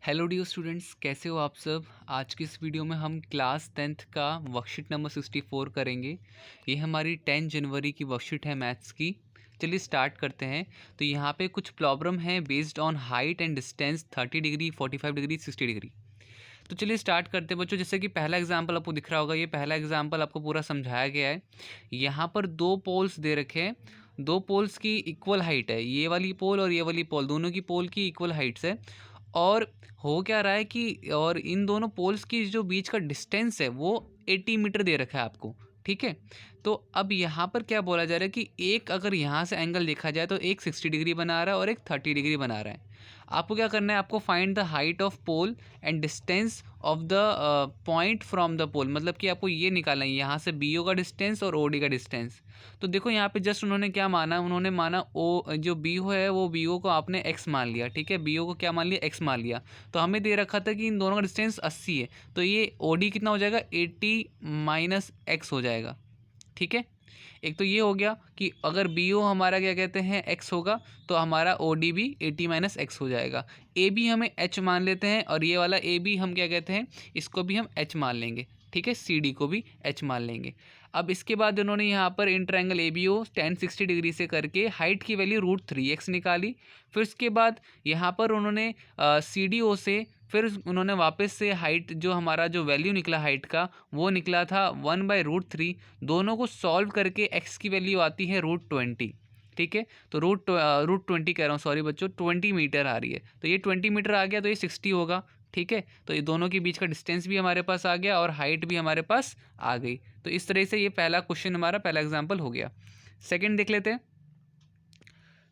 Hello dear students, कैसे हो आप सब। आज की इस वीडियो में हम क्लास 10th का वर्कशीट नंबर 64 करेंगे। ये हमारी 10 जनवरी की वर्कशीट है मैथ्स की। चलिए स्टार्ट करते हैं। तो यहाँ पे कुछ प्रॉब्लम है based on height and distance 30 degree, 45 degree, 60 degree. तो चलिए स्टार्ट करते हैं बच्चों। जैसे कि पहला एग्जाम्पल आपको दिख रहा होगा, ये पहला एग्जाम्पल आपको पूरा समझाया गया है। यहाँ पर दो पोल्स दे रखे हैं, दो पोल्स की इक्वल हाइट है, ये वाली पोल और ये वाली पोल, दोनों की पोल की इक्वल हाइट्स है। और हो क्या रहा है कि और इन दोनों पोल्स की जो बीच का डिस्टेंस है वो 80 मीटर दे रखा है आपको। ठीक है। तो अब यहाँ पर क्या बोला जा रहा है कि एक अगर यहाँ से एंगल देखा जाए तो एक 60 डिग्री बना रहा है और एक 30 डिग्री बना रहा है। आपको क्या करना है, आपको find the height of pole and distance of the point from the pole. मतलब कि आपको ये निकालना है यहाँ से बी ओ का डिस्टेंस और ओ डी का डिस्टेंस। तो देखो यहाँ पे जस्ट उन्होंने क्या माना, उन्होंने माना ओ जो बी ओ है वो बी ओ को आपने एक्स मान लिया। ठीक है, बी ओ को क्या मान लिया, एक्स मान लिया। तो हमें दे रखा था कि इन दोनों का डिस्टेंस 80 है, तो ये ओ डी कितना हो जाएगा, 80 माइनस एक्स हो जाएगा। ठीक है, एक तो ये हो गया कि अगर बी ओ हमारा क्या कहते हैं एक्स होगा तो हमारा ओ डी भी 80 माइनस एक्स हो जाएगा। ए बी हमें एच मान लेते हैं और ये वाला ए बी हम क्या कहते हैं, इसको भी हम एच मान लेंगे। ठीक है, सी डी को भी एच मान लेंगे। अब इसके बाद उन्होंने यहाँ पर इन triangle A B O 1060 degree से करके हाइट की वैल्यू √3x निकाली। फिर उसके बाद यहाँ पर उन्होंने सी डी ओ से फिर उन्होंने वापस से हाइट जो हमारा जो वैल्यू निकला हाइट का वो निकला था 1/√3। दोनों को सॉल्व करके x की वैल्यू आती है √20। ठीक है, तो √20 कह रहा हूँ, सॉरी बच्चों, 20 मीटर आ रही है। तो ये 20 मीटर आ गया तो ये 60 होगा। ठीक है, तो ये दोनों के बीच का डिस्टेंस भी हमारे पास आ गया और हाइट भी हमारे पास आ गई। तो इस तरह से ये पहला क्वेश्चन हमारा पहला एग्जाम्पल हो गया। सेकेंड देख लेते हैं।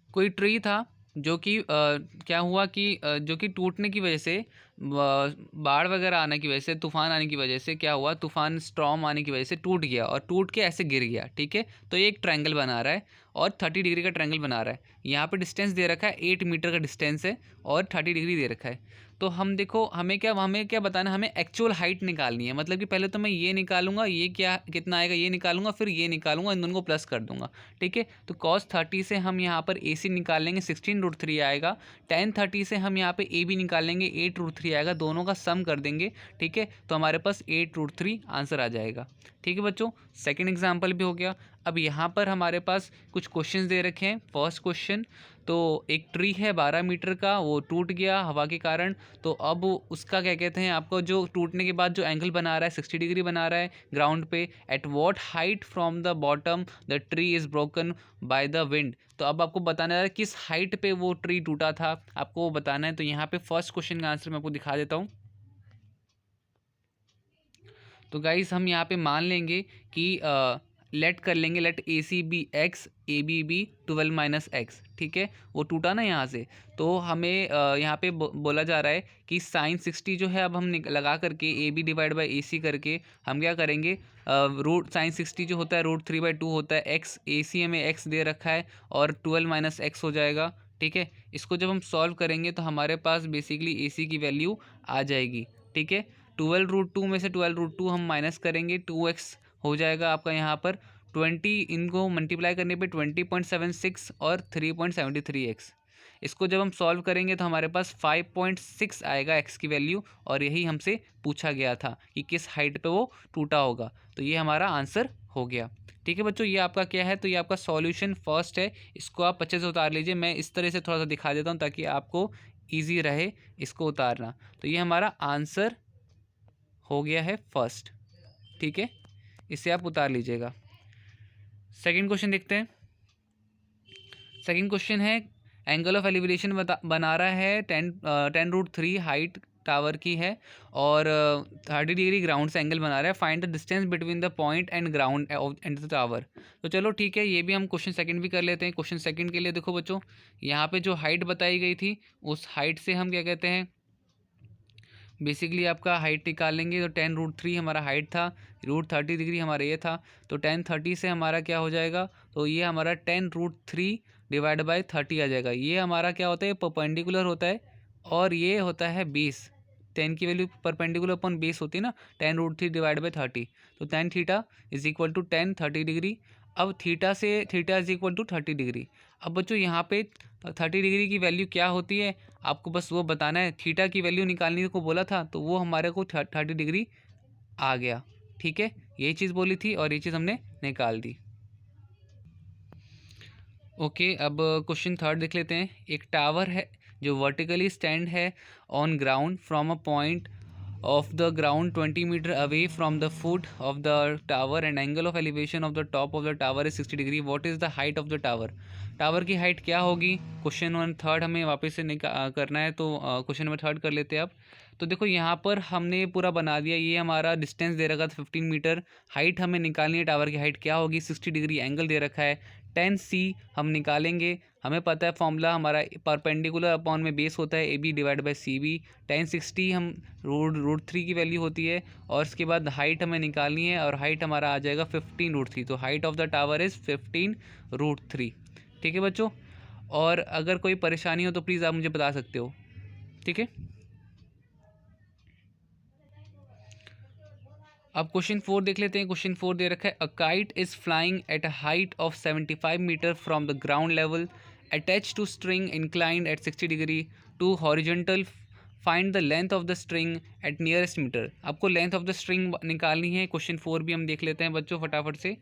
कोई ट्री था जो कि क्या हुआ कि जो कि टूटने की वजह से, बाढ़ वगैरह आने की वजह से, तूफान आने की वजह से क्या हुआ, तूफान स्टॉर्म आने की वजह से टूट गया और टूट के ऐसे गिर गया। ठीक है, तो ये एक ट्रायंगल बना रहा है और 30 डिग्री का ट्रायंगल बना रहा है। यहाँ पे डिस्टेंस दे रखा है 8 मीटर का डिस्टेंस है और 30 डिग्री दे रखा है। तो हम देखो हमें क्या बताना है, हमें एक्चुअल हाइट निकालनी है। मतलब कि पहले तो मैं ये निकालूंगा, ये क्या कितना आएगा ये निकालूंगा, फिर ये निकालूंगा, इन दोनों को प्लस कर दूंगा। ठीक है, तो cos 30 से हम यहाँ पर ए सी निकाल लेंगे, 16√3 आएगा। tan 30 से हम यहाँ पे ए बी निकाल लेंगे, 8√3 आएगा। दोनों का सम कर देंगे। ठीक है, तो हमारे पास 8√3 आंसर आ जाएगा। ठीक है बच्चों, सेकंड एग्जाम्पल भी हो गया। अब यहाँ पर हमारे पास कुछ क्वेश्चंस दे रखे हैं। फर्स्ट क्वेश्चन, तो एक ट्री है 12 मीटर का, वो टूट गया हवा के कारण। तो अब उसका क्या कहते हैं, आपको जो टूटने के बाद जो एंगल बना रहा है 60 डिग्री बना रहा है ग्राउंड पे। At what height from the bottom the tree is broken by the wind. तो अब आपको बताना है किस हाइट पे वो ट्री टूटा था, आपको वो बताना है। तो यहाँ पे फर्स्ट क्वेश्चन का आंसर मैं आपको दिखा देता हूँ। तो गाइस हम यहाँ पे मान लेंगे कि लेट कर लेंगे, let A C B X, A B B 12 minus X. ठीक है, वो टूटा ना यहाँ से। तो हमें यहाँ पे बोला जा रहा है कि साइन 60 जो है अब हम लगा करके ए बी डिवाइड बाई ए सी करके हम क्या करेंगे, रूट साइन 60 जो होता है √3/2 होता है। एक्स ए सी हमें एक्स दे रखा है और 12 माइनस एक्स हो जाएगा। ठीक है, इसको जब हम सॉल्व करेंगे तो हमारे पास बेसिकली ए सी की वैल्यू आ जाएगी। ठीक है, 12√2 में से 12√2 हम माइनस करेंगे, 2x हो जाएगा आपका यहाँ पर। 20 इनको मल्टीप्लाई करने पे 20.76 और 3.73x। इसको जब हम सॉल्व करेंगे तो हमारे पास 5.6 आएगा x की वैल्यू। और यही हमसे पूछा गया था कि किस हाइट पे वो टूटा होगा। तो ये हमारा आंसर हो गया। ठीक है बच्चों, ये आपका क्या है, तो ये आपका सॉल्यूशन फर्स्ट है। इसको आप अच्छे से उतार लीजिए। मैं इस तरह से थोड़ा सा दिखा देता हूँ ताकि आपको ईजी रहे इसको उतारना। तो ये हमारा आंसर हो गया है फर्स्ट। ठीक है, इसे आप उतार लीजिएगा। सेकंड क्वेश्चन देखते हैं। सेकंड क्वेश्चन है, एंगल ऑफ एलिवेशन बना रहा है 10√3 हाइट टावर की है और 30 डिग्री ग्राउंड से एंगल बना रहा है। Find the distance between the point and ground and the tower. तो चलो ठीक है, ये भी हम क्वेश्चन सेकंड भी कर लेते हैं। क्वेश्चन सेकंड के लिए देखो बच्चों, यहाँ पे जो हाइट बताई गई थी उस हाइट से हम क्या कहते हैं, बेसिकली आपका हाइट निकाल लेंगे। तो 10√3 हमारा हाइट था, √30 डिग्री हमारा ये था। तो 1030 से हमारा क्या हो जाएगा, तो ये हमारा 10√3 डिवाइड बाई 30 आ जाएगा। ये हमारा क्या होता है, परपेंडिकुलर होता है और ये होता है 20। 10 की वैल्यू परपेंडिकुलर अपॉन 20 होती है ना, 10√3 डिवाइड बाई 30। तो tan theta is equal to 10 30 degree. अब थीटा से theta is equal to 30 degree. अब बच्चों यहाँ पे 30 डिग्री की वैल्यू क्या होती है आपको बस वो बताना है। थीटा की वैल्यू निकालने को बोला था तो वो हमारे को 30 डिग्री आ गया। ठीक है, यही चीज़ बोली थी और ये चीज़ हमने निकाल दी। ओके, अब क्वेश्चन थर्ड देख लेते हैं। एक टावर है जो वर्टिकली स्टैंड है on ground from a point of the ground 20 meter away from the foot of the tower and angle of elevation of the top of the tower is 60 degree. What is the height of the tower? Tower की height क्या होगी? Question one third हमें वापस से करना है, तो question number third कर लेते हैं अब। तो देखो यहाँ पर हमने पूरा बना दिया, ये हमारा डिस्टेंस दे रखा था 15 मीटर। हाइट हमें निकालनी है, टावर की हाइट क्या होगी? 60 डिग्री एंगल दे रखा है। 10C हम निकालेंगे, हमें पता है फॉर्मूला हमारा परपेंडिकुलर अपॉन में बेस होता है AB डिवाइड बाई CB। 1060 हम रूट 3 की वैल्यू होती है और उसके बाद हाइट हमें निकालनी है और हाइट हमारा आ जाएगा 15√3। तो height of the tower is 15√3। ठीक है बच्चों, और अगर कोई परेशानी हो तो प्लीज़ आप मुझे बता सकते हो। ठीक है, अब क्वेश्चन 4 देख लेते हैं। क्वेश्चन 4 दे रखा है a kite is flying at a height of 75 metre from the ground level attach to string inclined at 60 degree to horizontal. Find the length of the string at nearest metre. आपको length of the string निकालनी है। Question 4 भी हम देख लेते हैं बच्चों फटाफट से।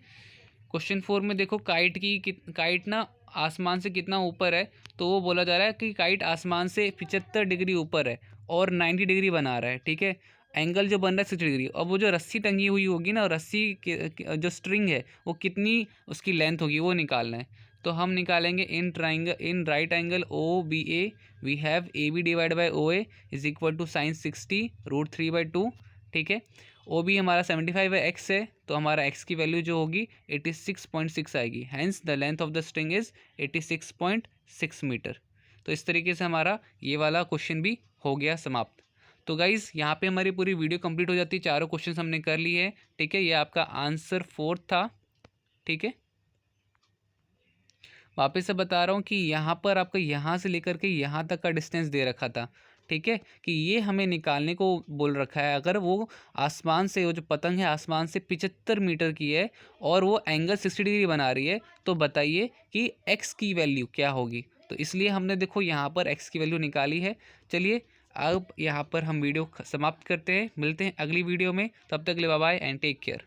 क्वेश्चन 4 में देखो काइट ना आसमान से कितना ऊपर है, तो वो बोला जा रहा है कि काइट आसमान से 75 डिग्री ऊपर है और 90 डिग्री बना रहा है। ठीक है, एंगल जो बन रहा है 60 डिग्री। और वो जो रस्सी टंगी हुई होगी ना, रस्सी जो स्ट्रिंग है वो कितनी उसकी लेंथ होगी वो निकालना है। तो हम निकालेंगे in right angle OBA we have AB divide by OA is equal to sine 60√3/2। ठीक है, OB हमारा 75/x है, तो हमारा x की वैल्यू जो होगी 86.6 आएगी। Hence the length of the string is 86.6 metre. तो इस तरीके से हमारा ये वाला क्वेश्चन भी हो गया समाप्त। तो गाइज़ यहाँ पे हमारी पूरी वीडियो कंप्लीट हो जाती है, चारों क्वेश्चन हमने कर लिए हैं। ठीक है, ये आपका आंसर 4 था। ठीक है, वापस से बता रहा हूँ कि यहाँ पर आपका यहाँ से लेकर के यहाँ तक का डिस्टेंस दे रखा था। ठीक है, कि ये हमें निकालने को बोल रखा है। अगर वो आसमान से, वो जो पतंग है आसमान से 75 मीटर की है और वो एंगल 60 डिग्री बना रही है, तो बताइए कि एक्स की वैल्यू क्या होगी। तो इसलिए हमने देखो यहाँ पर एक्स की वैल्यू निकाली है। चलिए अब यहाँ पर हम वीडियो समाप्त करते हैं, मिलते हैं अगली वीडियो में। तब तक के लिए bye bye and take care.